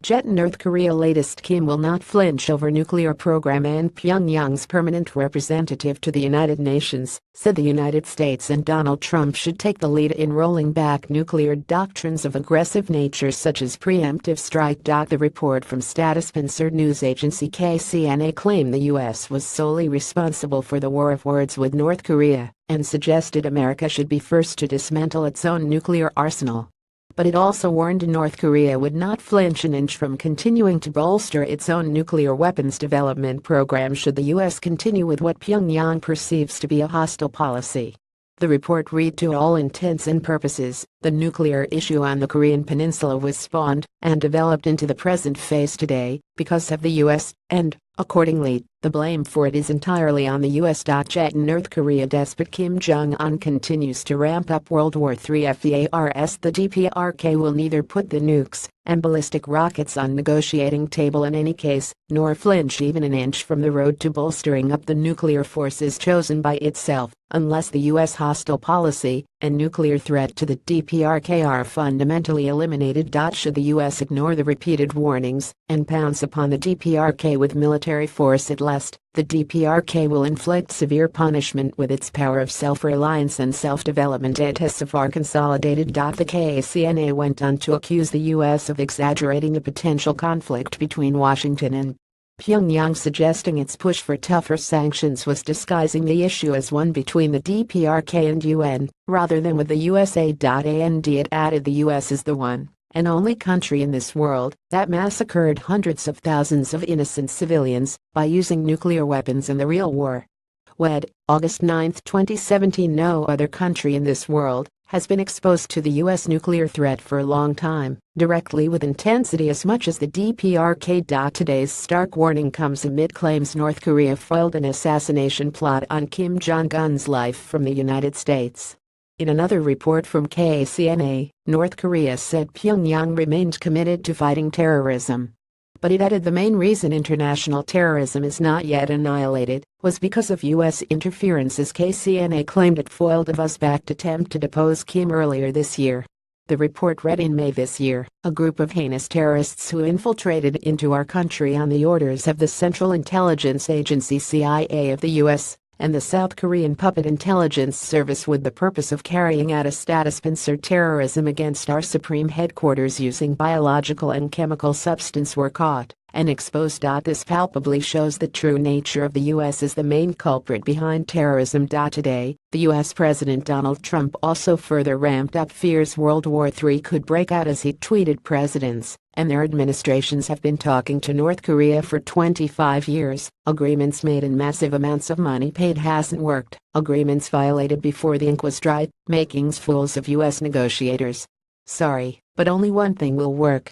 GETTYNorth Korea latest Kim will not flinch over nuclear program, and Pyongyang's permanent representative to the United Nations said the United States and Donald Trump should take the lead in rolling back nuclear doctrines of aggressive nature such as preemptive strike. The report from state-sponsored news agency KCNA claimed the U.S. was solely responsible for the war of words with North Korea and suggested America should be first to dismantle its own nuclear arsenal. But it also warned North Korea would not flinch an inch from continuing to bolster its own nuclear weapons development program should the U.S. continue with what Pyongyang perceives to be a hostile policy. The report read, to all intents and purposes, the nuclear issue on the Korean peninsula was spawned and developed into the present phase today because of the U.S., and, accordingly, the blame for it is entirely on the U.S. North Korea despot Kim Jong-un continues to ramp up World War III FARS. The DPRK will neither put the nukes and ballistic rockets on negotiating table in any case, nor flinch even an inch from the road to bolstering up the nuclear forces chosen by itself, unless the U.S. hostile policy and nuclear threat to the DPRK are fundamentally eliminated. Should the U.S. ignore the repeated warnings and pounce upon the DPRK with military force at last, the DPRK will inflict severe punishment with its power of self-reliance and self-development. It has so far consolidated. The KCNA went on to accuse the U.S. of exaggerating the potential conflict between Washington and Pyongyang, suggesting its push for tougher sanctions was disguising the issue as one between the DPRK and UN, rather than with the USA. And it added the US is the one and only country in this world that massacred hundreds of thousands of innocent civilians by using nuclear weapons in the real war. August 9, 2017. No other country in this world has been exposed to the U.S. nuclear threat for a long time, directly with intensity as much as the DPRK. Today's stark warning comes amid claims North Korea foiled an assassination plot on Kim Jong-un's life from the United States. In another report from KCNA, North Korea said Pyongyang remained committed to fighting terrorism. But it added the main reason international terrorism is not yet annihilated was because of U.S. interference, as KCNA claimed it foiled a Uzbek attempt to depose Kim earlier this year. The report read, in May this year, a group of heinous terrorists who infiltrated into our country on the orders of the Central Intelligence Agency CIA of the U.S. and the South Korean Puppet Intelligence Service with the purpose of carrying out a state-sponsored terrorism against our supreme headquarters using biological and chemical substance were caught and exposed. This palpably shows the true nature of the U.S. as the main culprit behind terrorism. Today, the U.S. President Donald Trump also further ramped up fears World War III could break out as he tweeted, "Presidents and their administrations have been talking to North Korea for 25 years. Agreements made and massive amounts of money paid hasn't worked. Agreements violated before the ink was dry, making fools of U.S. negotiators. Sorry, but only one thing will work.